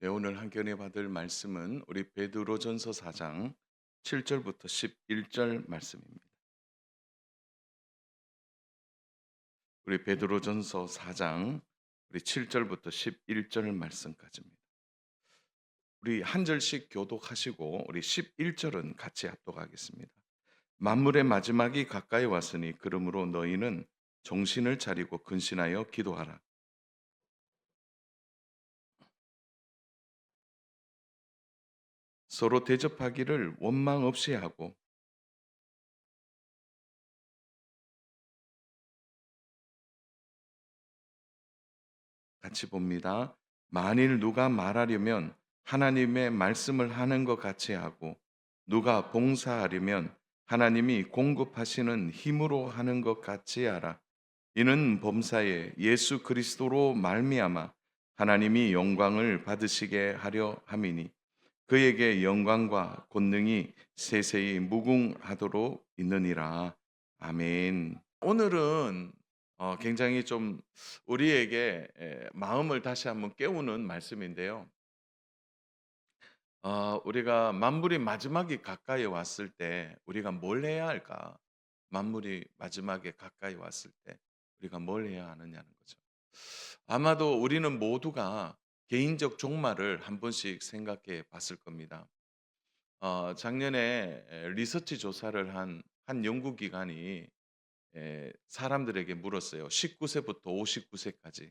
네, 오늘 함께 받을 말씀은 우리 베드로전서 4장 7절부터 11절 말씀입니다. 우리 베드로전서 4장 우리 7절부터 11절 말씀까지입니다. 우리 한 절씩 교독하시고 우리 11절은 같이 합독하겠습니다. 만물의 마지막이 가까이 왔으니 그러므로 너희는 정신을 차리고 근신하여 기도하라. 서로 대접하기를 원망 없이 하고 같이 봅니다. 만일 누가 말하려면 하나님의 말씀을 하는 것 같이 하고 누가 봉사하려면 하나님이 공급하시는 힘으로 하는 것 같이 하라. 이는 범사에 예수 그리스도로 말미암아 하나님이 영광을 받으시게 하려 함이니 그에게 영광과 권능이 세세히 무궁하도록 있느니라. 아멘. 오늘은 굉장히 좀 우리에게 마음을 다시 한번 깨우는 말씀인데요. 우리가 만물이 마지막이 가까이 왔을 때 우리가 뭘 해야 할까? 만물이 마지막에 가까이 왔을 때 우리가 뭘 해야 하느냐는 거죠. 아마도 우리는 모두가 개인적 종말을 한 번씩 생각해 봤을 겁니다. 작년에 리서치 조사를 한 연구기관이 사람들에게 물었어요. 19 세부터 59 세까지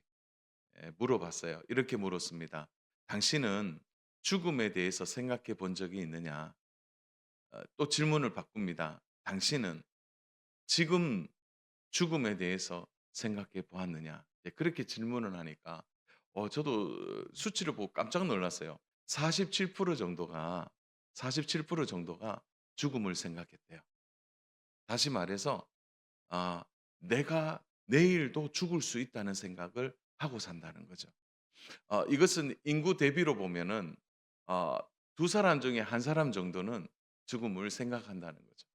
물어봤어요. 이렇게 물었습니다. "당신은 죽음에 대해서 생각해 본 적이 있느냐?" 또 질문을 바꿉니다. "당신은 지금 죽음에 대해서 생각해 보았느냐?" 그렇게 질문을 하니까 저도 수치를 보고 깜짝 놀랐어요. 47% 정도가 47% 정도가 죽음을 생각했대요. 다시 말해서 아 내가 내일도 죽을 수 있다는 생각을 하고 산다는 거죠. 이것은 인구 대비로 보면은 어 2 사람 중에 1 사람 정도는 죽음을 생각한다는 거죠.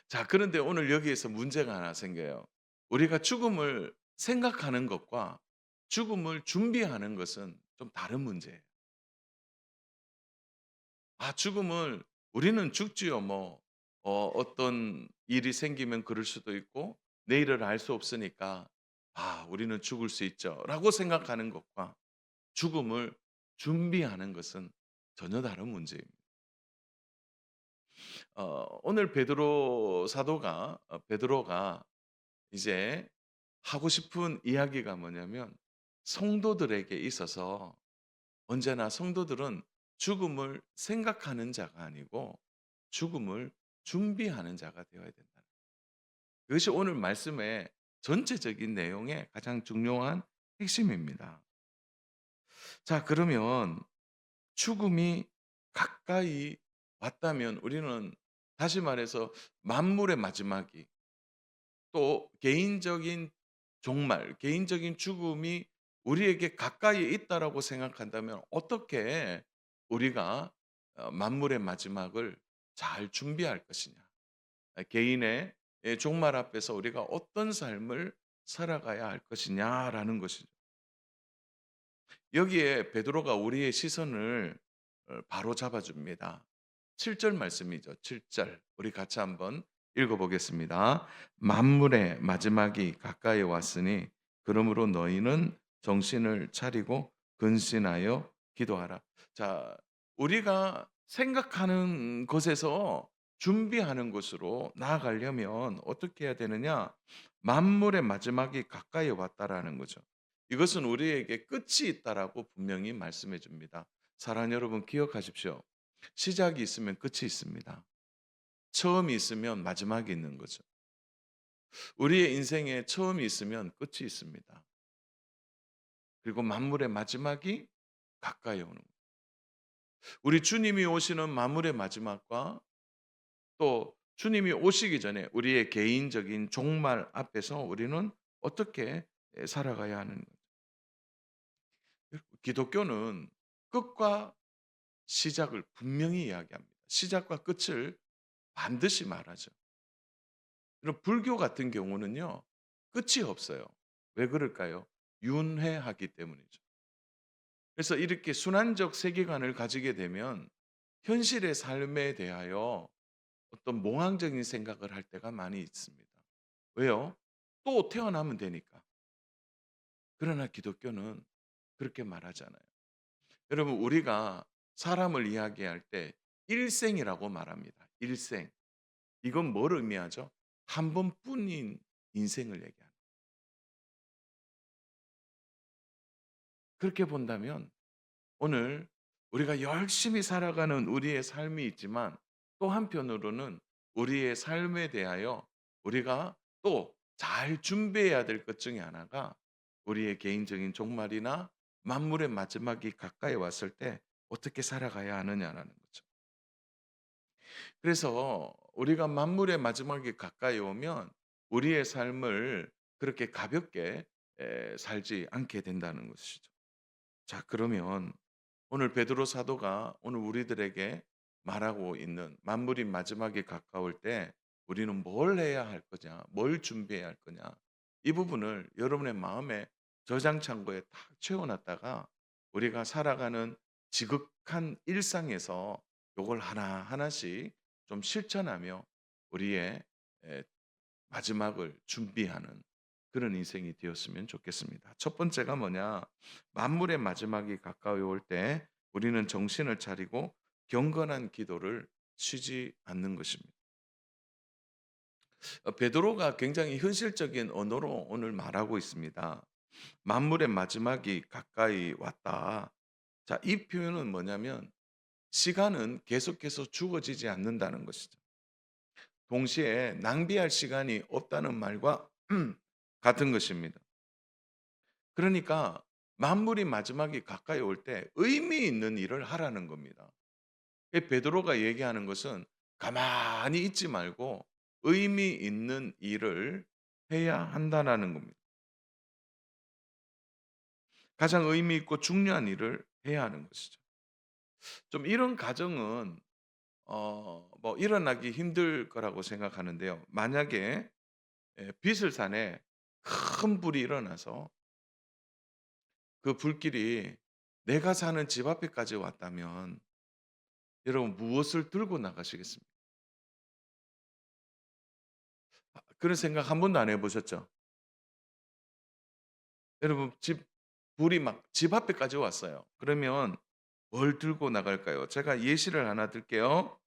자, 그런데 오늘 여기에서 문제가 하나 생겨요. 우리가 죽음을 생각하는 것과 죽음을 준비하는 것은 좀 다른 문제예요. 죽음을 우리는 죽지요 뭐. 어떤 일이 생기면 그럴 수도 있고 내일을 알 수 없으니까 '우리는 죽을 수 있죠.'라고 생각하는 것과 죽음을 준비하는 것은 전혀 다른 문제입니다. 오늘 베드로 사도가 베드로가 이제 하고 싶은 이야기가 뭐냐면 성도들에게 있어서 언제나 성도들은 죽음을 생각하는 자가 아니고 죽음을 준비하는 자가 되어야 된다. 그것이 오늘 말씀의 전체적인 내용의 가장 중요한 핵심입니다. 자, 그러면 죽음이 가까이 왔다면 우리는 다시 말해서 만물의 마지막이 또 개인적인 종말, 개인적인 죽음이 우리에게 가까이 있다라고 생각한다면 어떻게 우리가 만물의 마지막을 잘 준비할 것이냐. 개인의 종말 앞에서 우리가 어떤 삶을 살아가야 할 것이냐라는 것이죠. 여기에 베드로가 우리의 시선을 바로잡아 줍니다. 7절 말씀이죠. 7 절. 우리 같이 한번 읽어 보겠습니다. "만물의 마지막이 가까이 왔으니 그러므로 너희는 정신을 차리고 근신하여 기도하라." 자, 우리가 생각하는 것에서 준비하는 것으로 나아가려면 어떻게 해야 되느냐? 만물의 마지막이 가까이 왔다라는 거죠. 이것은 우리에게 끝이 있다라고 분명히 말씀해 줍니다. 사랑하는 여러분, 기억하십시오. 시작이 있으면 끝이 있습니다. 처음이 있으면 마지막이 있는 거죠. 우리의 인생에 처음이 있으면 끝이 있습니다. 그리고 만물의 마지막이 가까이 오는 거예요. 우리 주님이 오시는 만물의 마지막과 또 주님이 오시기 전에 우리의 개인적인 종말 앞에서 우리는 어떻게 살아가야 하는 거죠. 기독교는 끝과 시작을 분명히 이야기합니다. 시작과 끝을 반드시 말하죠. 그럼 불교 같은 경우는요, 끝이 없어요. 왜 그럴까요? 윤회하기 때문이죠. 그래서 이렇게 순환적 세계관을 가지게 되면 현실의 삶에 대하여 어떤 몽환적인 생각을 할 때가 많이 있습니다. 왜요? 또 태어나면 되니까. 그러나 기독교는 그렇게 말하잖아요. 여러분, 우리가 사람을 이야기할 때 일생이라고 말합니다. 일생. 이건 뭘 의미하죠? 한 번뿐인 인생을 얘기하는. 그렇게 본다면 오늘 우리가 열심히 살아가는 우리의 삶이 있지만 또 한편으로는 우리의 삶에 대하여 우리가 또 잘 준비해야 될 것 중에 하나가 우리의 개인적인 종말이나 만물의 마지막이 가까이 왔을 때 어떻게 살아가야 하느냐라는 거죠. 그래서 우리가 만물의 마지막이 가까이 오면 우리의 삶을 그렇게 가볍게 살지 않게 된다는 것이죠. 자, 그러면 오늘 베드로 사도가 오늘 우리들에게 말하고 있는 만물이 마지막에 가까울 때 우리는 뭘 해야 할 거냐, 뭘 준비해야 할 거냐, 이 부분을 여러분의 마음에 저장 창고에 탁 채워놨다가 우리가 살아가는 지극한 일상에서 요걸 하나하나씩 좀 실천하며 우리의 에, 마지막을 준비하는 그런 인생이 되었으면 좋겠습니다. 첫 번째가 뭐냐? 만물의 마지막이 가까이 올 때 우리는 정신을 차리고 경건한 기도를 쉬지 않는 것입니다. 베드로가 굉장히 현실적인 언어로 오늘 말하고 있습니다. 만물의 마지막이 가까이 왔다. 자, 이 표현은 뭐냐면 시간은 계속해서 주어지지 않는다는 것이죠. 동시에 낭비할 시간이 없다는 말과 같은 것입니다. 그러니까 만물이 마지막이 가까이 올 때 의미 있는 일을 하라는 겁니다. 베드로가 얘기하는 것은 가만히 있지 말고 의미 있는 일을 해야 한다라는 겁니다. 가장 의미 있고 중요한 일을 해야 하는 것이죠. 좀 이런 가정은 뭐 일어나기 힘들 거라고 생각하는데요. 만약에 비슬산에 큰 불이 일어나서 그 불길이 내가 사는 집 앞에까지 왔다면 여러분 무엇을 들고 나가시겠습니까? 그런 생각 한 번도 안 해 보셨죠? 여러분 불이 막 집 앞에까지 왔어요. 그러면 뭘 들고 나갈까요? 제가 예시를 하나 들게요.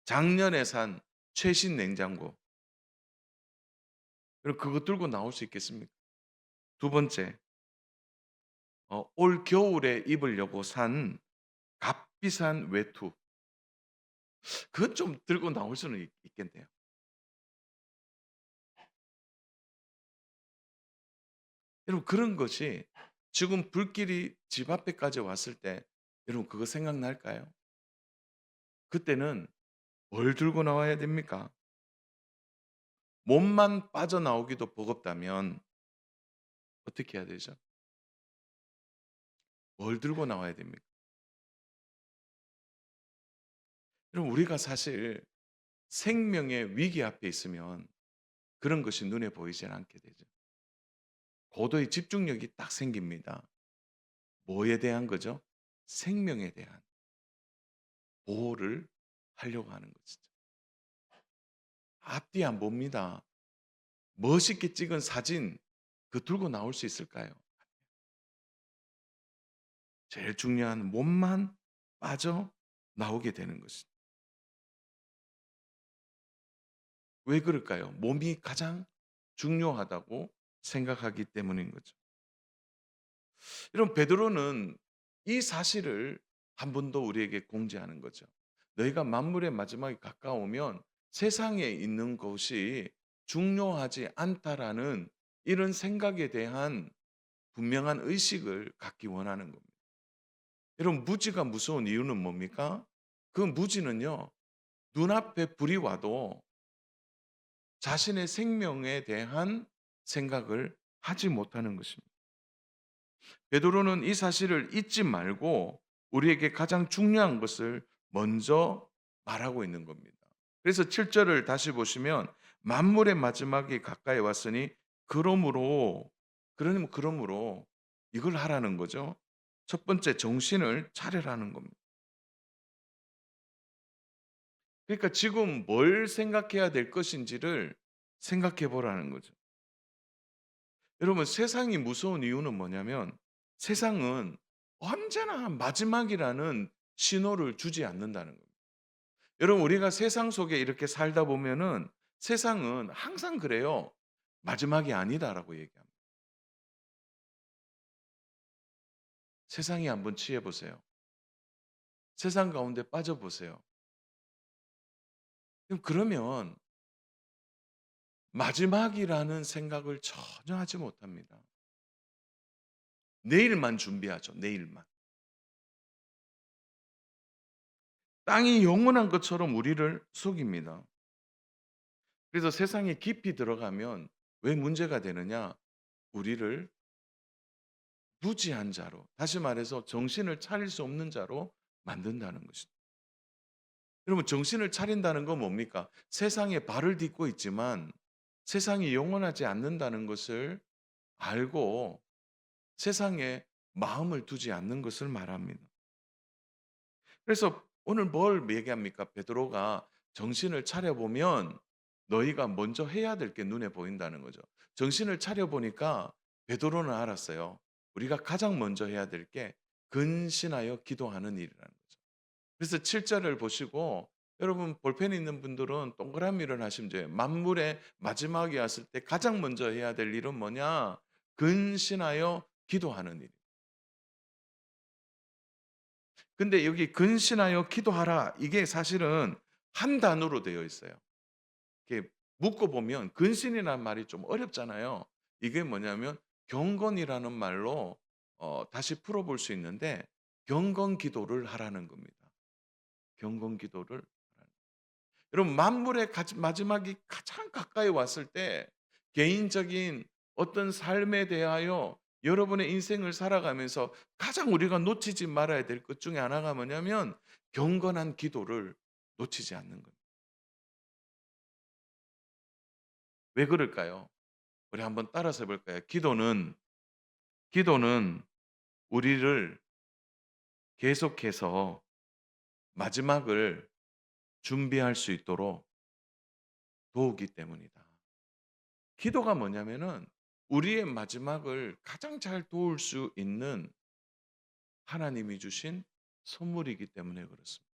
작년에 산 최신 냉장고. 여러분 그거 들고 나올 수 있겠습니까? 두 번째, 올 겨울에 입으려고 산 값비싼 외투. 그건 좀 들고 나올 수는 있겠네요. 여러분 그런 것이 지금 불길이 집 앞에까지 왔을 때 여러분 그거 생각날까요? 그때는 뭘 들고 나와야 됩니까? 몸만 빠져나오기도 버겁다면 어떻게 해야 되죠? 뭘 들고 나와야 됩니까? 여러분 우리가 사실 생명의 위기 앞에 있으면 그런 것이 눈에 보이질 않게 되죠. 고도의 집중력이 딱 생깁니다. 뭐에 대한 거죠? 생명에 대한 보호를 하려고 하는 것이죠. 앞뒤 안 봅니다. 멋있게 찍은 사진 그 들고 나올 수 있을까요? 제일 중요한 몸만 빠져 나오게 되는 것이. 왜 그럴까요? 몸이 가장 중요하다고 생각하기 때문인 거죠. 여러분 베드로는 이 사실을 한 번 더 우리에게 공지하는 거죠. 너희가 만물의 마지막이 가까우면 세상에 있는 것이 중요하지 않다라는 이런 생각에 대한 분명한 의식을 갖기 원하는 겁니다. 여러분 무지가 무서운 이유는 뭡니까? 그 무지는요. 눈앞에 불이 와도 자신의 생명에 대한 생각을 하지 못하는 것입니다. 베드로는 이 사실을 잊지 말고 우리에게 가장 중요한 것을 먼저 말하고 있는 겁니다. 그래서 7절을 다시 보시면 만물의 마지막이 가까이 왔으니 그러므로 이걸 하라는 거죠. 첫 번째 정신을 차리라는 겁니다. 그러니까 지금 뭘 생각해야 될 것인지를 생각해 보라는 거죠. 여러분 세상이 무서운 이유는 뭐냐면 세상은 언제나 마지막이라는 신호를 주지 않는다는 겁니다. 여러분 우리가 세상 속에 이렇게 살다 보면은 세상은 항상 그래요. "마지막이 아니다."라고 얘기합니다. 세상에 한번 취해 보세요. 세상 가운데 빠져 보세요. 그러면 마지막이라는 생각을 전혀 하지 못합니다. 내일만 준비하죠, 내일만. 땅이 영원한 것처럼 우리를 속입니다. 그래서 세상에 깊이 들어가면 왜 문제가 되느냐? 우리를 무지한 자로, 다시 말해서 정신을 차릴 수 없는 자로 만든다는 것입니다. 여러분 정신을 차린다는 건 뭡니까? 세상에 발을 딛고 있지만 세상이 영원하지 않는다는 것을 알고 세상에 마음을 두지 않는 것을 말합니다. 그래서 오늘 뭘 얘기합니까? 베드로가 정신을 차려 보면 너희가 먼저 해야 될 게 눈에 보인다는 거죠. 정신을 차려 보니까 베드로는 알았어요. 우리가 가장 먼저 해야 될 게 근신하여 기도하는 일이라는 거죠. 그래서 7 절을 보시고 여러분 볼펜 있는 분들은 동그라미를 하시면 돼요. 만물의 마지막이 왔을 때 가장 먼저 해야 될 일은 뭐냐? 근신하여 기도하는 일. 근데 여기 "근신하여 기도하라." 이게 사실은 한 단어로 되어 있어요. 이렇게 묶어 보면 근신이라는 말이 좀 어렵잖아요. 이게 뭐냐면 경건이라는 말로 다시 풀어 볼 수 있는데 경건 기도를 하라는 겁니다. 경건 기도를 하라는. 여러분 만물의 마지막이 가장 가까이 왔을 때 개인적인 어떤 삶에 대하여 여러분의 인생을 살아가면서 가장 우리가 놓치지 말아야 될 것 중에 하나가 뭐냐면 경건한 기도를 놓치지 않는 겁니다. 왜 그럴까요? 우리 한번 따라서 해 볼까요? 기도는 우리를 계속해서 마지막을 준비할 수 있도록 도우기 때문이다. 기도가 뭐냐면은 우리의 마지막을 가장 잘 도울 수 있는 하나님이 주신 선물이기 때문에 그렇습니다.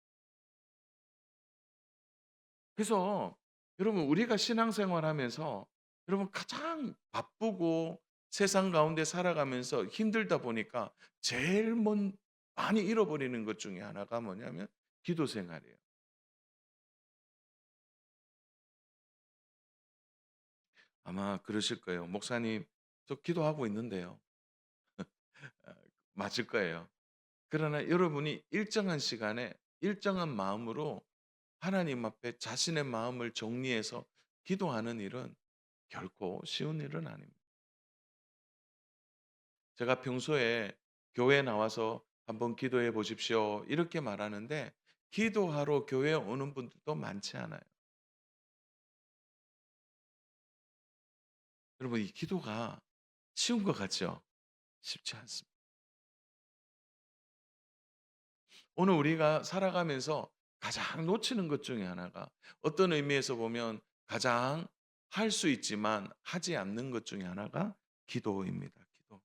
그래서 여러분 우리가 신앙생활하면서 여러분 가장 바쁘고 세상 가운데 살아가면서 힘들다 보니까 제일 많이 잃어버리는 것 중에 하나가 뭐냐면 기도 생활이에요. 아마 그러실 거예요. "목사님 저 기도하고 있는데요." 아 맞을 거예요. 그러나 여러분이 일정한 시간에 일정한 마음으로 하나님 앞에 자신의 마음을 정리해서 기도하는 일은 결코 쉬운 일은 아닙니다. 제가 평소에 교회에 나와서 "한번 기도해 보십시오." 이렇게 말하는데 기도하러 교회에 오는 분들도 많지 않아요. 여러분 이 기도가 쉬운 것 같죠? 쉽지 않습니다. 오늘 우리가 살아가면서 가장 놓치는 것 중에 하나가 어떤 의미에서 보면 가장 할 수 있지만 하지 않는 것 중에 하나가 기도입니다. 기도.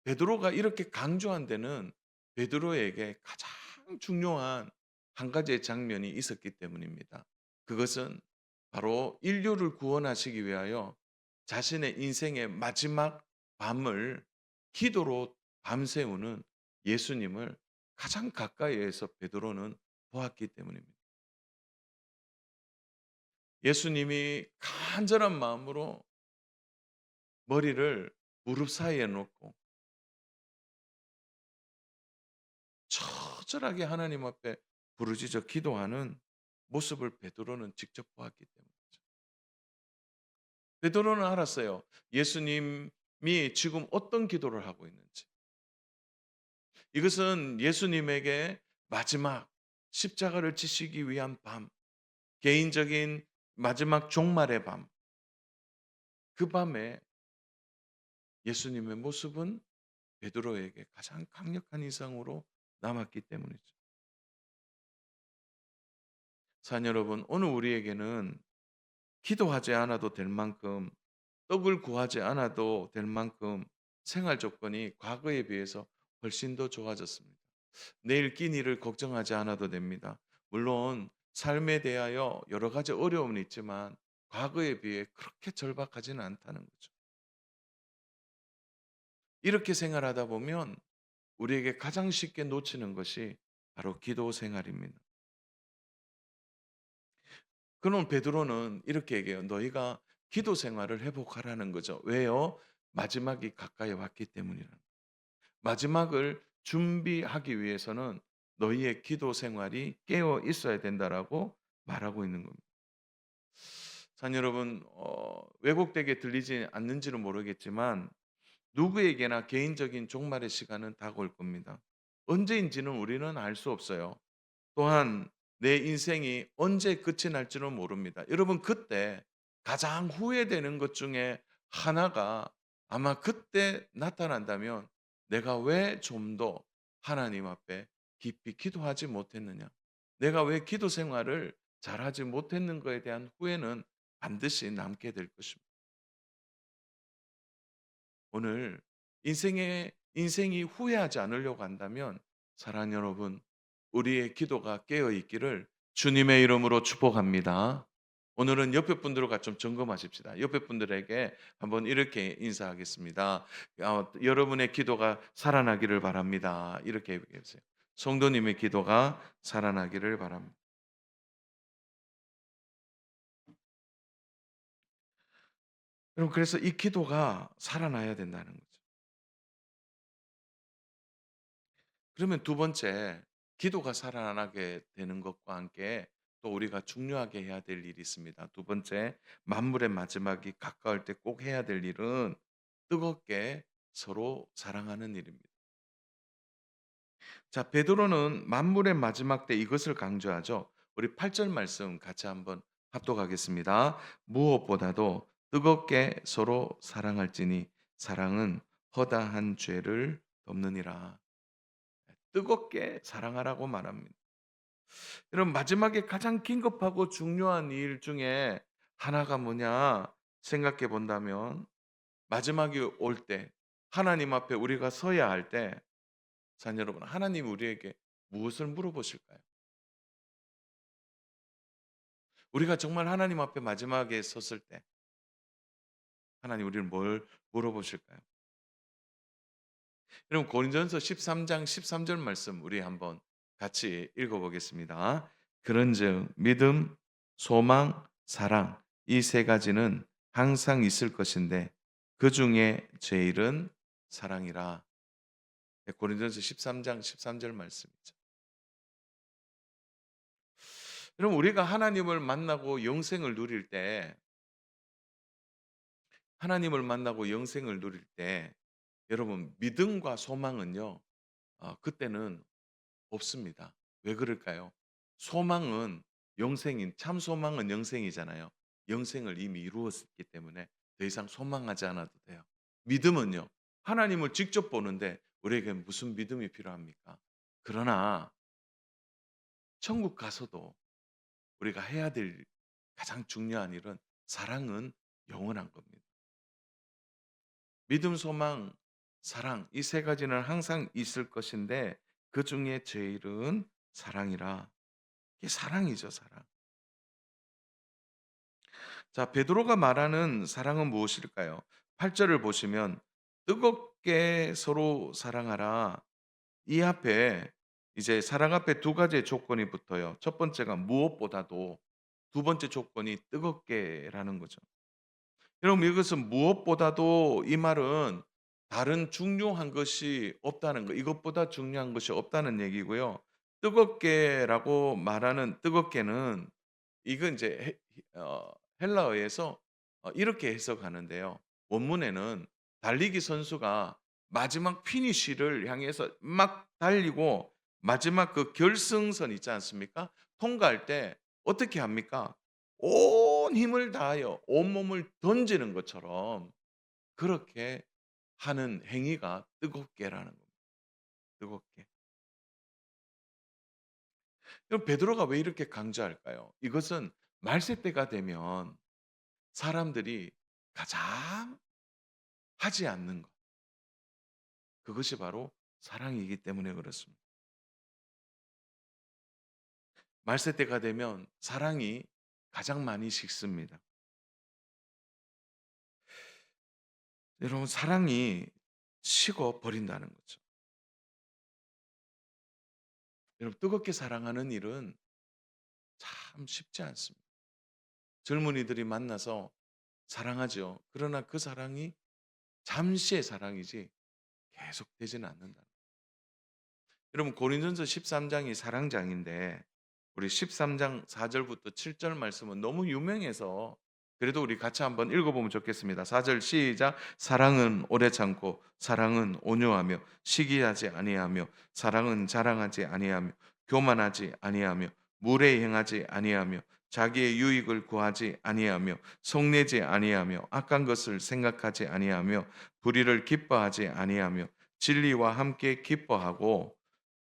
베드로가 이렇게 강조한 데는 베드로에게 가장 중요한 한 가지의 장면이 있었기 때문입니다. 그것은 바로 인류를 구원하시기 위하여 자신의 인생의 마지막 밤을 기도로 밤새우는 예수님을 가장 가까이에서 베드로는 보았기 때문입니다. 예수님이 간절한 마음으로 머리를 무릎 사이에 놓고 처절하게 하나님 앞에 부르짖어 기도하는 모습을 베드로는 직접 보았기 때문이죠. 베드로는 알았어요. 예수님이 지금 어떤 기도를 하고 있는지. 이것은 예수님에게 마지막 십자가를 지시기 위한 밤, 개인적인 마지막 종말의 밤, 그 밤에 예수님의 모습은 베드로에게 가장 강력한 인상으로 남았기 때문이죠. 사랑 여러분, 오늘 우리에게는 기도하지 않아도 될 만큼, 떡을 구하지 않아도 될 만큼 생활 조건이 과거에 비해서 훨씬 더 좋아졌습니다. 내일 끼니를 걱정하지 않아도 됩니다. 물론 삶에 대하여 여러 가지 어려움은 있지만 과거에 비해 그렇게 절박하지는 않다는 거죠. 이렇게 생활하다 보면 우리에게 가장 쉽게 놓치는 것이 바로 기도 생활입니다. 그럼 베드로는 이렇게 얘기해요. 너희가 기도 생활을 회복하라는 거죠. 왜요? 마지막이 가까이 왔기 때문이라. 마지막을 준비하기 위해서는 너희의 기도 생활이 깨어 있어야 된다라고 말하고 있는 겁니다. 자, 여러분, 왜곡되게 들리지 않는지는 모르겠지만 누구에게나 개인적인 종말의 시간은 다가올 겁니다. 언제인지는 우리는 알 수 없어요. 또한 내 인생이 언제 끝이 날지는 모릅니다. 여러분, 그때 가장 후회되는 것 중에 하나가 아마 그때 나타난다면 내가 왜 좀 더 하나님 앞에 깊이 기도하지 못했느냐? 내가 왜 기도 생활을 잘하지 못했는 거에 대한 후회는 반드시 남게 될 것입니다. 오늘 인생이 후회하지 않으려고 한다면 사랑하는 여러분, 우리의 기도가 깨어 있기를 주님의 이름으로 축복합니다. 오늘은 옆에 분들과 좀 점검하십시다. 옆에 분들에게 한번 이렇게 인사하겠습니다. 여러분의 기도가 살아나기를 바랍니다. 이렇게 얘기해 주세요. 성도님의 기도가 살아나기를 바랍니다. 여러분, 그래서 이 기도가 살아나야 된다는 거죠. 그러면 두 번째, 기도가 살아나게 되는 것과 함께 또 우리가 중요하게 해야 될 일이 있습니다. 두 번째, 만물의 마지막이 가까울 때 꼭 해야 될 일은 뜨겁게 서로 사랑하는 일입니다. 자, 베드로는 만물의 마지막 때 이것을 강조하죠. 우리 8절 말씀 같이 한번 합독하겠습니다. 무엇보다도 뜨겁게 서로 사랑할지니 사랑은 허다한 죄를 덮느니라. 뜨겁게 사랑하라고 말합니다. 여러분, 마지막에 가장 긴급하고 중요한 일 중에 하나가 뭐냐 생각해 본다면 마지막이 올 때 하나님 앞에 우리가 서야 할 때 자, 여러분, 하나님 우리에게 무엇을 물어보실까요? 우리가 정말 하나님 앞에 마지막에 섰을 때 하나님 우리를 뭘 물어보실까요? 여러분, 고린전서 13장 13절 말씀 우리 한번 같이 읽어보겠습니다. 그런즉 믿음, 소망, 사랑 이 세 가지는 항상 있을 것인데 그 중에 제일은 사랑이라. 네, 고린전서 13장 13절 말씀이죠. 여러분, 우리가 하나님을 만나고 영생을 누릴 때 하나님을 만나고 영생을 누릴 때 여러분, 믿음과 소망은요, 그때는 없습니다. 왜 그럴까요? 소망은 영생인 참 소망은 영생이잖아요. 영생을 이미 이루었기 때문에 더 이상 소망하지 않아도 돼요. 믿음은요. 하나님을 직접 보는데 우리에게 무슨 믿음이 필요합니까? 그러나 천국 가서도 우리가 해야 될 가장 중요한 일은 사랑은 영원한 겁니다. 믿음, 소망, 사랑 이 세 가지는 항상 있을 것인데 그중에 제일은 사랑이라. 이게 사랑이죠, 사랑. 자, 베드로가 말하는 사랑은 무엇일까요? 8절을 보시면 뜨겁게 서로 사랑하라. 이 앞에 이제 사랑 앞에 두 가지의 조건이 붙어요. 첫 번째가 무엇보다도, 두 번째 조건이 뜨겁게라는 거죠. 여러분, 이것은 무엇보다도 이 말은 다른 중요한 것이 없다는 거, 이것보다 중요한 것이 없다는 얘기고요. 뜨겁게라고 말하는 뜨겁게는 이건 이제 헬라어에서 이렇게 해석하는데요. 원문에는 달리기 선수가 마지막 피니쉬를 향해서 막 달리고 마지막 그 결승선 있지 않습니까? 통과할 때 어떻게 합니까? 온 힘을 다하여 온몸을 던지는 것처럼 그렇게 하는 행위가 뜨겁게라는 겁니다. 뜨겁게. 그럼 베드로가 왜 이렇게 강조할까요? 이것은 말세 때가 되면 사람들이 가장 하지 않는 것. 그것이 바로 사랑이기 때문에 그렇습니다. 말세 때가 되면 사랑이 가장 많이 식습니다. 여러분, 사랑이 식어 버린다는 거죠. 여러분, 뜨겁게 사랑하는 일은 참 쉽지 않습니다. 젊은이들이 만나서 사랑하죠. 그러나 그 사랑이 잠시의 사랑이지 계속되지는 않는다. 여러분, 고린전서 13장이 사랑장인데 우리 13장 4절부터 7절 말씀은 너무 유명해서 그래도 우리 같이 한번 읽어보면 좋겠습니다. 4절 시작. 사랑은 오래 참고 사랑은 온유하며 시기하지 아니하며 사랑은 자랑하지 아니하며 교만하지 아니하며 무례 행하지 아니하며 자기의 유익을 구하지 아니하며 속내지 아니하며 악한 것을 생각하지 아니하며 불의를 기뻐하지 아니하며 진리와 함께 기뻐하고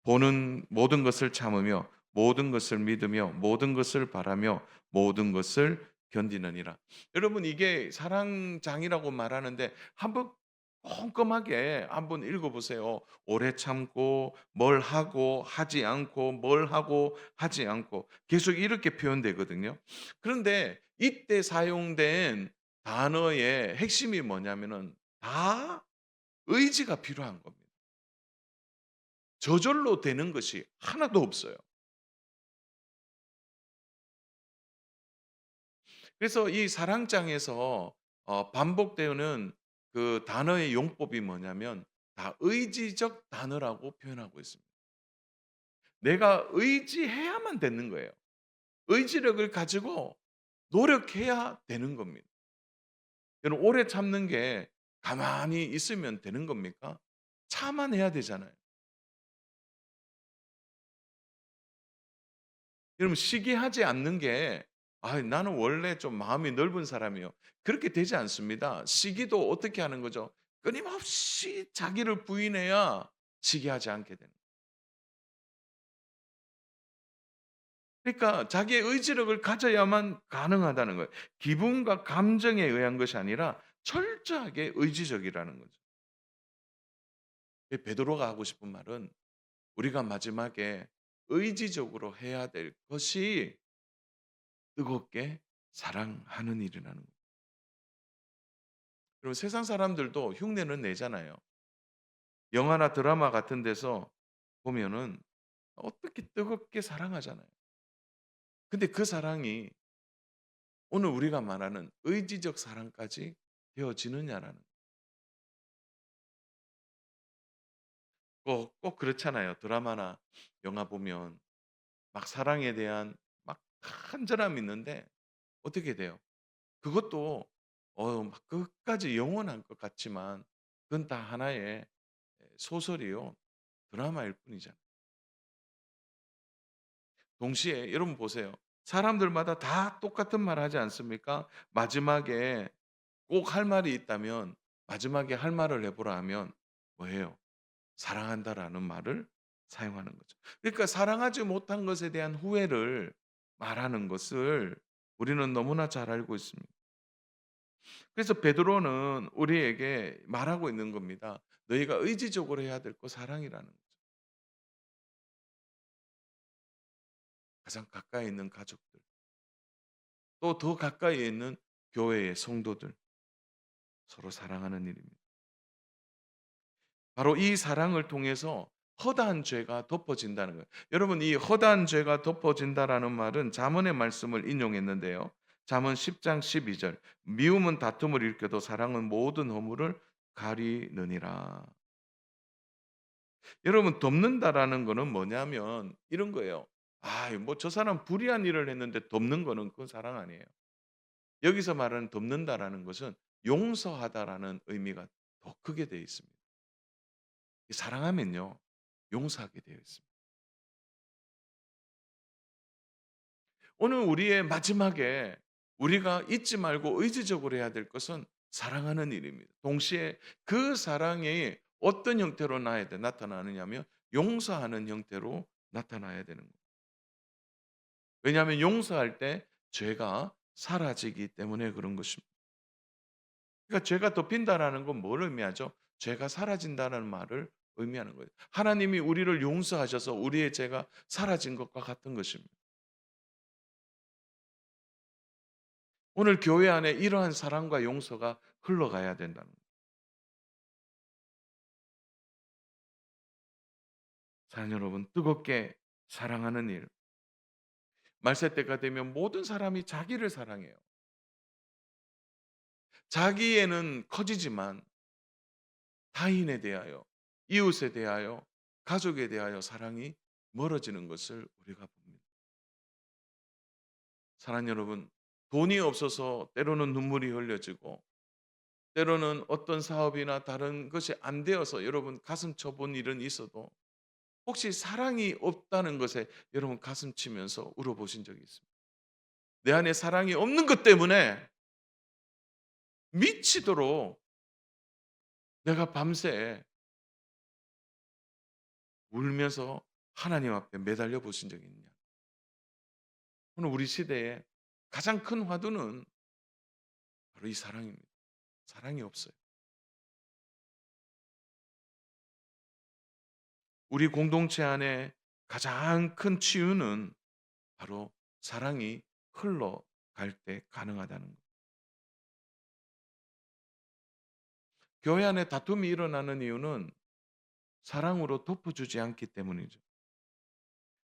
보는 모든 것을 참으며 모든 것을 믿으며 모든 것을 바라며 모든 것을 견디느니라. 여러분, 이게 사랑장이라고 말하는데 한번 꼼꼼하게 한번 읽어보세요. 오래 참고 뭘 하고 하지 않고 뭘 하고 하지 않고 계속 이렇게 표현되거든요. 그런데 이때 사용된 단어의 핵심이 뭐냐면은 다 의지가 필요한 겁니다. 저절로 되는 것이 하나도 없어요. 그래서 이 사랑장에서 반복되는 그 단어의 용법이 뭐냐면 다 의지적 단어라고 표현하고 있습니다. 내가 의지해야만 되는 거예요. 의지력을 가지고 노력해야 되는 겁니다. 여러분, 오래 참는 게 가만히 있으면 되는 겁니까? 참아내야 되잖아요. 여러분, 시기하지 않는 게 나는 원래 좀 마음이 넓은 사람이요. 그렇게 되지 않습니다. 시기도 어떻게 하는 거죠? 끊임없이 자기를 부인해야 시기하지 않게 되는 거예요. 그러니까 자기의 의지력을 가져야만 가능하다는 거예요. 기분과 감정에 의한 것이 아니라 철저하게 의지적이라는 거죠. 베드로가 하고 싶은 말은 우리가 마지막에 의지적으로 해야 될 것이 뜨겁게 사랑하는 일이라는 거예요. 그리고 세상 사람들도 흉내는 내잖아요. 영화나 드라마 같은 데서 보면은 어떻게 뜨겁게 사랑하잖아요. 근데 그 사랑이 오늘 우리가 말하는 의지적 사랑까지 되어지느냐라는 꼭 그렇잖아요. 드라마나 영화 보면 막 사랑에 대한 막 간절함이 있는데 어떻게 돼요? 그것도 막 끝까지 영원한 것 같지만 그건 다 하나의 소설이요. 드라마일 뿐이잖아요. 동시에 여러분 보세요. 사람들마다 다 똑같은 말 하지 않습니까? 마지막에 꼭 할 말이 있다면 마지막에 할 말을 해 보라 하면 뭐예요? 사랑한다라는 말을 사용하는 거죠. 그러니까 사랑하지 못한 것에 대한 후회를 말하는 것을 우리는 너무나 잘 알고 있습니다. 그래서 베드로는 우리에게 말하고 있는 겁니다. 너희가 의지적으로 해야 될 거 사랑이라는 거죠. 가장 가까이 있는 가족들, 또 더 가까이에 있는 교회의 성도들, 서로 사랑하는 일입니다. 바로 이 사랑을 통해서 허다한 죄가 덮어진다는 거예요. 여러분, 이 허다한 죄가 덮어진다라는 말은 잠언의 말씀을 인용했는데요. 잠언 10장 12절. 미움은 다툼을 일으켜도 사랑은 모든 허물을 가리느니라. 여러분, 덮는다라는 거는 뭐냐면 이런 거예요. 뭐 저 사람 불의한 일을 했는데 덮는 거는 그건 사랑 아니에요. 여기서 말하는 덮는다라는 것은 용서하다라는 의미가 더 크게 되어 있습니다. 사랑하면요, 용서하게 되어 있습니다. 오늘 우리의 마지막에 우리가 잊지 말고 의지적으로 해야 될 것은 사랑하는 일입니다. 동시에 그 사랑이 어떤 형태로 나타나느냐면 용서하는 형태로 나타나야 되는 거예요. 왜냐하면 용서할 때 죄가 사라지기 때문에 그런 것입니다. 그러니까 죄가 덮인다라는 건 뭘 의미하죠? 죄가 사라진다는 말을 의미하는 거예요. 하나님이 우리를 용서하셔서 우리의 죄가 사라진 것과 같은 것입니다. 오늘 교회 안에 이러한 사랑과 용서가 흘러가야 된다는 거예요. 사랑 여러분, 뜨겁게 사랑하는 일. 말세 때가 되면 모든 사람이 자기를 사랑해요. 자기에는 커지지만 타인에 대하여, 이웃에 대하여, 가족에 대하여 사랑이 멀어지는 것을 우리가 봅니다. 사랑 여러분, 돈이 없어서 때로는 눈물이 흘려지고 때로는 어떤 사업이나 다른 것이 안 되어서 여러분 가슴 쳐본 일은 있어도 혹시 사랑이 없다는 것에 여러분 가슴 치면서 울어보신 적이 있습니다. 내 안에 사랑이 없는 것 때문에 미치도록 내가 밤새 울면서 하나님 앞에 매달려 보신 적이 있냐? 오늘 우리 시대에 가장 큰 화두는 바로 이 사랑입니다. 사랑이 없어요. 우리 공동체 안에 가장 큰 치유는 바로 사랑이 흘러갈 때 가능하다는 것. 교회 안에 다툼이 일어나는 이유는 사랑으로 덮어주지 않기 때문이죠.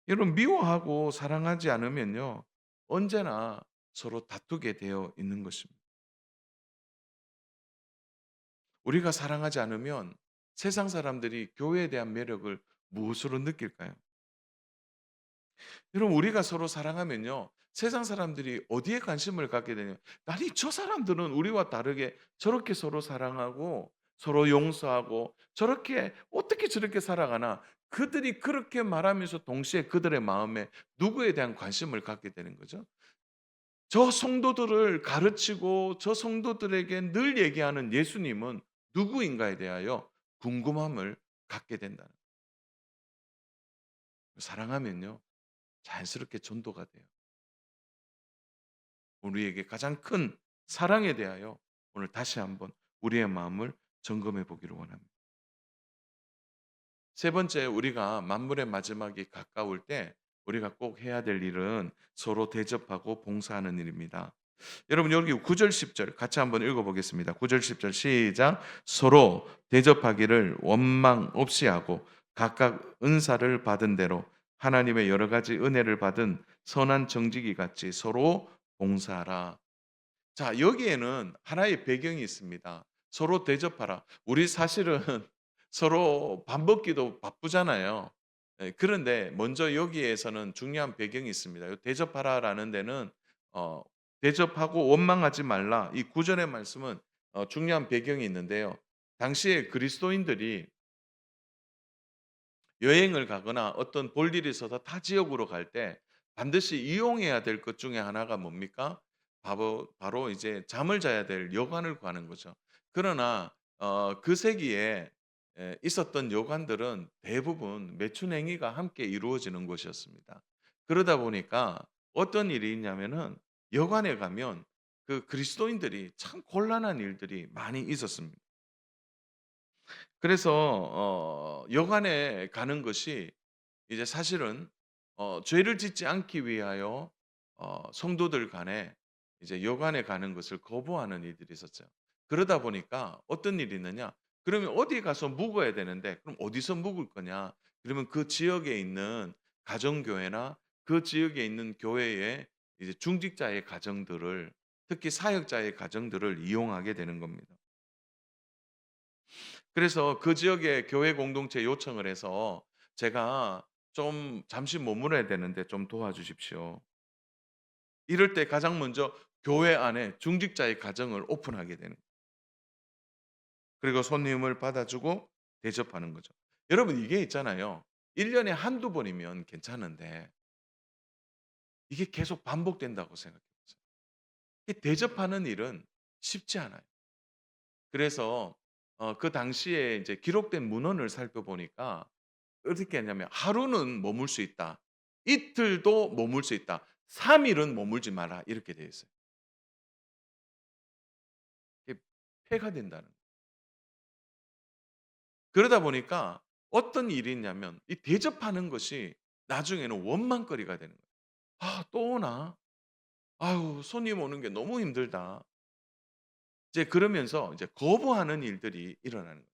여러분 미워하고 사랑하지 않으면요. 언제나 서로 다투게 되어 있는 것입니다. 우리가 사랑하지 않으면 세상 사람들이 교회에 대한 매력을 무엇으로 느낄까요? 여러분 우리가 서로 사랑하면요. 세상 사람들이 어디에 관심을 갖게 되냐? 아니 저 사람들은 우리와 다르게 저렇게 서로 사랑하고 서로 용서하고 저렇게 어떻게 저렇게 살아가나? 그들이 그렇게 말하면서 동시에 그들의 마음에 누구에 대한 관심을 갖게 되는 거죠? 저 성도들을 가르치고 저 성도들에게 늘 얘기하는 예수님은 누구인가에 대하여 궁금함을 갖게 된다는 거예요. 사랑하면요. 자연스럽게 전도가 돼요. 우리에게 가장 큰 사랑에 대하여 오늘 다시 한번 우리의 마음을 점검해 보기를 원합니다. 세 번째, 우리가 만물의 마지막이 가까울 때 우리가 꼭 해야 될 일은 서로 대접하고 봉사하는 일입니다. 여러분 여기 9절 10절 같이 한번 읽어 보겠습니다. 9절 10절 시작. 서로 대접하기를 원망 없이 하고 각각 은사를 받은 대로 하나님의 여러 가지 은혜를 받은 선한 정직이 같이 서로 봉사하라. 자, 여기에는 하나의 배경이 있습니다. 서로 대접하라. 우리 사실은 서로 밥 먹기도 바쁘잖아요. 예, 그런데 먼저 여기에서는 중요한 배경이 있습니다. 요 대접하라라는 데는 어 대접하고 원망하지 말라. 이 구절의 말씀은 중요한 배경이 있는데요. 당시에 그리스도인들이 여행을 가거나 어떤 볼일이 있어서 타 지역으로 갈 때 반드시 이용해야 될 것 중에 하나가 뭡니까? 바로 이제 잠을 자야 될 여관을 구하는 거죠. 그러나 그 세기에 있었던 여관들은 대부분 매춘행위가 함께 이루어지는 곳이었습니다. 그러다 보니까 어떤 일이 있냐면은 여관에 가면 그 그리스도인들이 참 곤란한 일들이 많이 있었습니다. 그래서 여관에 가는 것이 이제 사실은 죄를 짓지 않기 위하여 성도들 간에 이제 여관에 가는 것을 거부하는 이들이 있었죠. 그러다 보니까 어떤 일이 있느냐? 그러면 어디 가서 묵어야 되는데 그럼 어디서 묵을 거냐? 그러면 그 지역에 있는 가정교회나 그 지역에 있는 교회의 이제 중직자의 가정들을 특히 사역자의 가정들을 이용하게 되는 겁니다. 그래서 그 지역의 교회 공동체 요청을 해서 제가 좀 잠시 머물러야 되는데 좀 도와주십시오. 이럴 때 가장 먼저 교회 안에 중직자의 가정을 오픈하게 되는 거예요. 그리고 손님을 받아주고 대접하는 거죠. 여러분 이게 있잖아요. 1 년에 한두 번이면 괜찮은데 이게 계속 반복된다고 생각해 보세요. 이 대접하는 일은 쉽지 않아요. 그래서 그 당시에 이제 기록된 문헌을 살펴보니까 어떻게 했냐면 "하루는 머물 수 있다. 이틀도 머물 수 있다. 3 일은 머물지 마라." 이렇게 되어 있어요. 이게 폐가 된다는 거예요. 그러다 보니까 어떤 일이 있냐면 이 대접하는 것이 나중에는 원망거리가 되는 거예요. '아 또 오나? 아유 손님 오는 게 너무 힘들다.' 이제 그러면서 이제 거부하는 일들이 일어나는 거예요.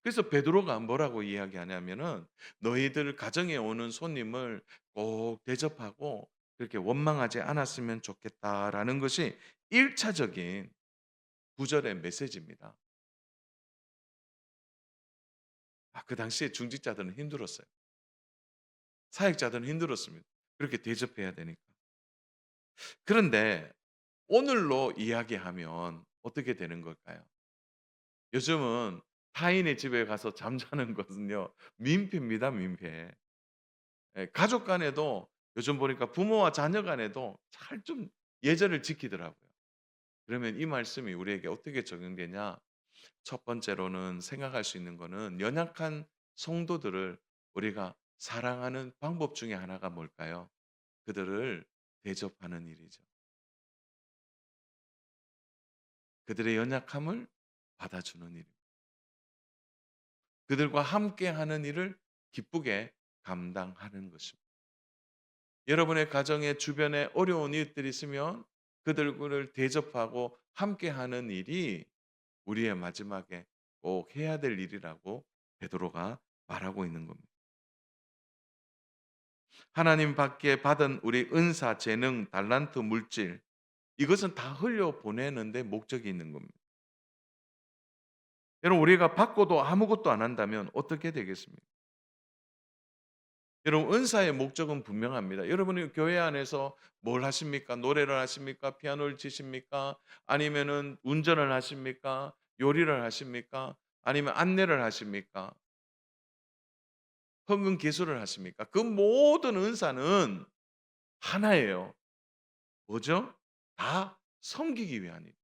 그래서 베드로가 뭐라고 이야기하냐면은 "너희들 가정에 오는 손님을 꼭 대접하고 그렇게 원망하지 않았으면 좋겠다."라는 것이 1 차적인 구절의 메시지입니다. 그 당시에 중직자들은 힘들었어요. 사역자들은 힘들었습니다. 그렇게 대접해야 되니까. 그런데 오늘로 이야기하면 어떻게 되는 걸까요? 요즘은 타인의 집에 가서 잠자는 것은요 민폐입니다, 민폐. 예, 가족 간에도 요즘 보니까 부모와 자녀 간에도 잘 좀 예절을 지키더라고요. 그러면 이 말씀이 우리에게 어떻게 적용되냐? 첫 번째로는 생각할 수 있는 거는 연약한 성도들을 우리가 사랑하는 방법 중에 하나가 뭘까요? 그들을 대접하는 일이죠. 그들의 연약함을 받아주는 일. 그들과 함께하는 일을 기쁘게 감당하는 것입니다. 여러분의 가정의 주변에 어려운 이웃들이 있으면 그들을 대접하고 함께하는 일이 우리의 마지막에 꼭 해야 될 일이라고 베드로가 말하고 있는 겁니다. 하나님 밖에 받은 우리 은사, 재능, 달란트, 물질 이것은 다 흘려 보내는 데 목적이 있는 겁니다. 여러분 우리가 받고도 아무것도 안 한다면 어떻게 되겠습니까? 여러분 은사의 목적은 분명합니다. 여러분이 교회 안에서 뭘 하십니까? 노래를 하십니까? 피아노를 치십니까? 아니면은 운전을 하십니까? 요리를 하십니까? 아니면 안내를 하십니까? 헌금 기술을 하십니까? 그 모든 은사는 하나예요. 뭐죠? 다 섬기기 위한 일.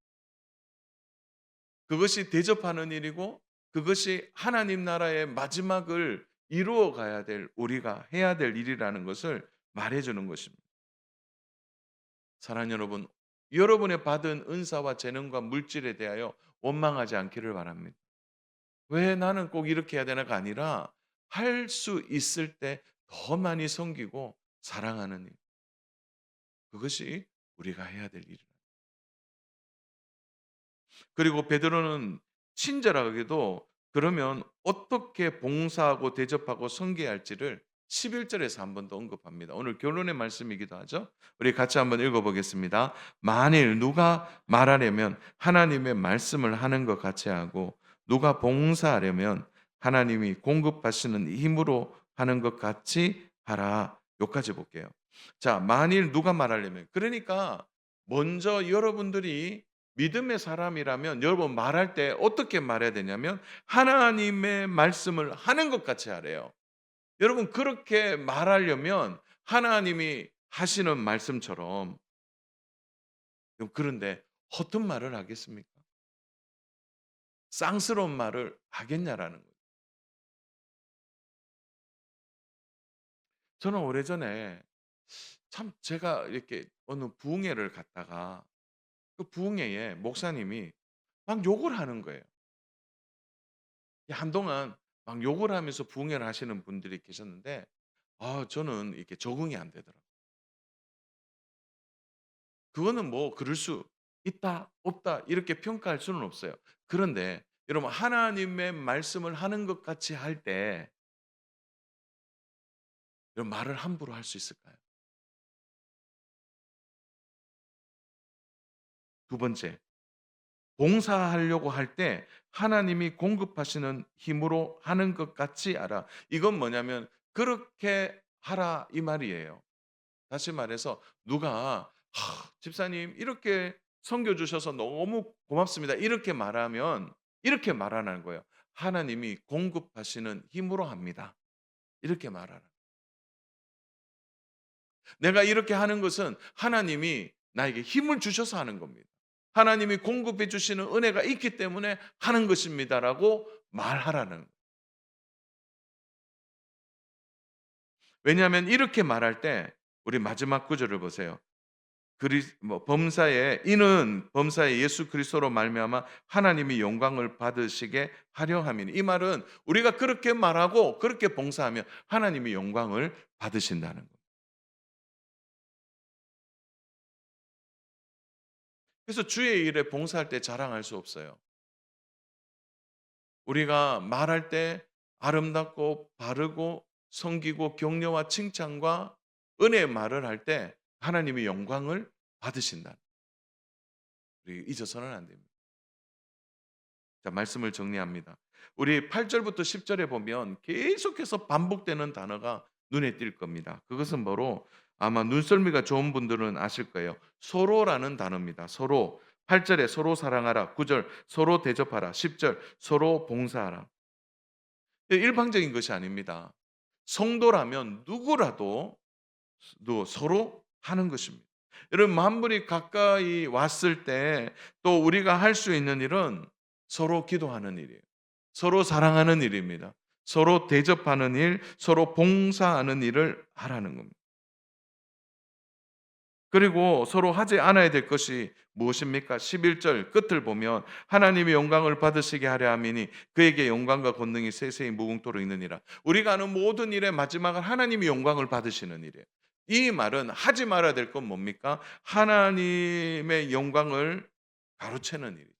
그것이 대접하는 일이고 그것이 하나님 나라의 마지막을 이루어 가야 될 우리가 해야 될 일이라는 것을 말해 주는 것입니다. 사랑하는 여러분, 여러분의 받은 은사와 재능과 물질에 대하여 원망하지 않기를 바랍니다. '왜 나는 꼭 이렇게 해야 되나?'가 아니라 할 수 있을 때 더 많이 섬기고 사랑하는 일. 그것이 우리가 해야 될 일이라. 그리고 베드로는 친절하게도 그러면 어떻게 봉사하고 대접하고 섬겨야 할지를 11 절에서 한 번 더 언급합니다. 오늘 결론의 말씀이기도 하죠. 우리 같이 한번 읽어 보겠습니다. 만일 누가 말하려면 하나님의 말씀을 하는 것 같이 하고 누가 봉사하려면 하나님이 공급하시는 힘으로 하는 것 같이 하라. 요까지 볼게요. 자, 만일 누가 말하려면 그러니까 먼저 여러분들이 믿음의 사람이라면 여러분 말할 때 어떻게 말해야 되냐면 하나님의 말씀을 하는 것 같이 하래요. 여러분 그렇게 말하려면 하나님이 하시는 말씀처럼 그런데 허튼 말을 하겠습니까? 쌍스러운 말을 하겠냐라는 거예요. 저는 오래전에 참 제가 이렇게 어느 부흥회를 갔다가 그 부흥회에 목사님이 막 욕을 하는 거예요. 한동안 막 욕을 하면서 부흥회를 하시는 분들이 계셨는데 저는 이렇게 적응이 안 되더라고요. 그거는 뭐 그럴 수 있다, 없다 이렇게 평가할 수는 없어요. 그런데 여러분 하나님의 말씀을 하는 것 같이 할 때 여러분 말을 함부로 할 수 있을까요? 두 번째, 봉사하려고 할 때 하나님이 공급하시는 힘으로 하는 것 같이 알아. 이건 뭐냐면 그렇게 하라 이 말이에요. 다시 말해서 누가 집사님 이렇게 섬겨 주셔서 너무 고맙습니다." 이렇게 말하면 이렇게 말하라는 거예요. "하나님이 공급하시는 힘으로 합니다." 이렇게 말하라. 내가 이렇게 하는 것은 하나님이 나에게 힘을 주셔서 하는 겁니다. 하나님이 공급해 주시는 은혜가 있기 때문에 하는 것입니다라고 말하라는. 왜냐하면 이렇게 말할 때 우리 마지막 구절을 보세요. 범사에 이는 범사에 예수 그리스도로 말미암아 하나님이 영광을 받으시게 하려 함이니. 이 말은 우리가 그렇게 말하고 그렇게 봉사하면 하나님이 영광을 받으신다는 거예요. 그래서 주의 일에 봉사할 때 자랑할 수 없어요. 우리가 말할 때 아름답고 바르고 섬기고 격려와 칭찬과 은혜의 말을 할 때 하나님이 영광을 받으신다. 우리 잊어서는 안 됩니다. 자, 말씀을 정리합니다. 우리 8절부터 10절에 보면 계속해서 반복되는 단어가 눈에 띌 겁니다. 그것은 뭐로? 아마 눈썰미가 좋은 분들은 아실 거예요. 서로라는 단어입니다. 서로. 8절에 서로 사랑하라. 9절 서로 대접하라. 10절 서로 봉사하라. 일방적인 것이 아닙니다. 성도라면 누구라도 서로 하는 것입니다. 여러분, 만물이 가까이 왔을 때 또 우리가 할 수 있는 일은 서로 기도하는 일이에요. 서로 사랑하는 일입니다. 서로 대접하는 일, 서로 봉사하는 일을 하라는 겁니다. 그리고 서로 하지 않아야 될 것이 무엇입니까? 11절 끝을 보면 하나님이 영광을 받으시게 하려 함이니 그에게 영광과 권능이 세세히 무궁토록 있느니라. 우리가 하는 모든 일의 마지막은 하나님이 영광을 받으시는 일이에요. 이 말은 하지 말아야 될 건 뭡니까? 하나님의 영광을 가로채는 일.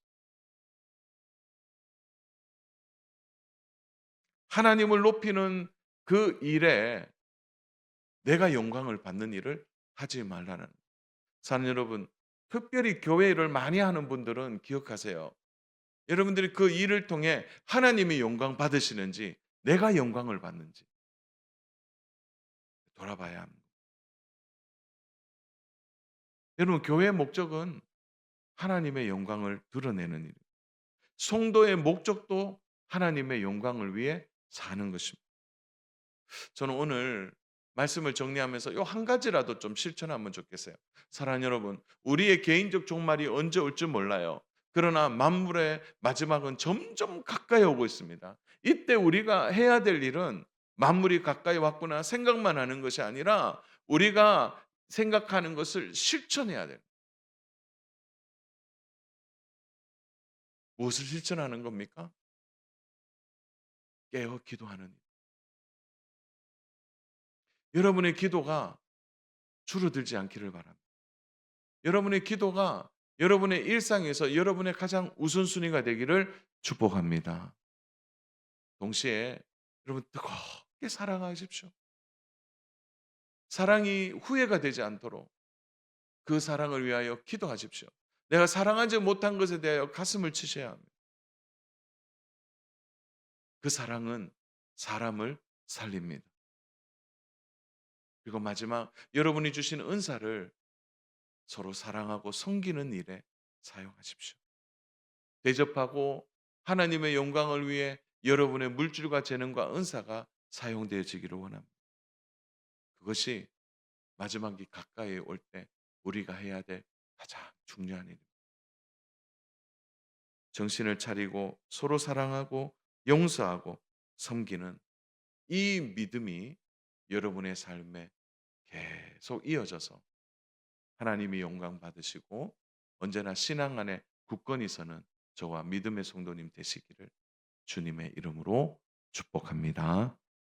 하나님을 높이는 그 일에 내가 영광을 받는 일을 하지 말라는. 사는 여러분, 특별히 교회 일을 많이 하는 분들은 기억하세요. 여러분들이 그 일을 통해 하나님이 영광 받으시는지 내가 영광을 받는지 돌아봐야 합니다. 여러분, 교회의 목적은 하나님의 영광을 드러내는 일. 성도의 목적도 하나님의 영광을 위해 사는 것입니다. 저는 오늘 말씀을 정리하면서 요 한 가지라도 좀 실천하면 좋겠어요. 사랑하는 여러분, 우리의 개인적 종말이 언제 올지 몰라요. 그러나 만물의 마지막은 점점 가까이 오고 있습니다. 이때 우리가 해야 될 일은 만물이 가까이 왔구나 생각만 하는 것이 아니라 우리가 생각하는 것을 실천해야 돼요. 무엇을 실천하는 겁니까? 깨어 기도하는 일. 여러분의 기도가 줄어들지 않기를 바랍니다. 여러분의 기도가 여러분의 일상에서 여러분의 가장 우선순위가 되기를 축복합니다. 동시에 여러분 뜨겁게 사랑하십시오. 사랑이 후회가 되지 않도록 그 사랑을 위하여 기도하십시오. 내가 사랑하지 못한 것에 대하여 가슴을 치셔야 합니다. 그 사랑은 사람을 살립니다. 그리고 마지막, 여러분이 주신 은사를 서로 사랑하고 섬기는 일에 사용하십시오. 대접하고 하나님의 영광을 위해 여러분의 물질과 재능과 은사가 사용되어지기를 원합니다. 그것이 마지막이 가까이 올 때 우리가 해야 될 가장 중요한 일입니다. 정신을 차리고 서로 사랑하고 용서하고 섬기는 이 믿음이 여러분의 삶에 계속 이어져서 하나님이 영광 받으시고 언제나 신앙 안에 굳건히 서는 저와 믿음의 성도님 되시기를 주님의 이름으로 축복합니다.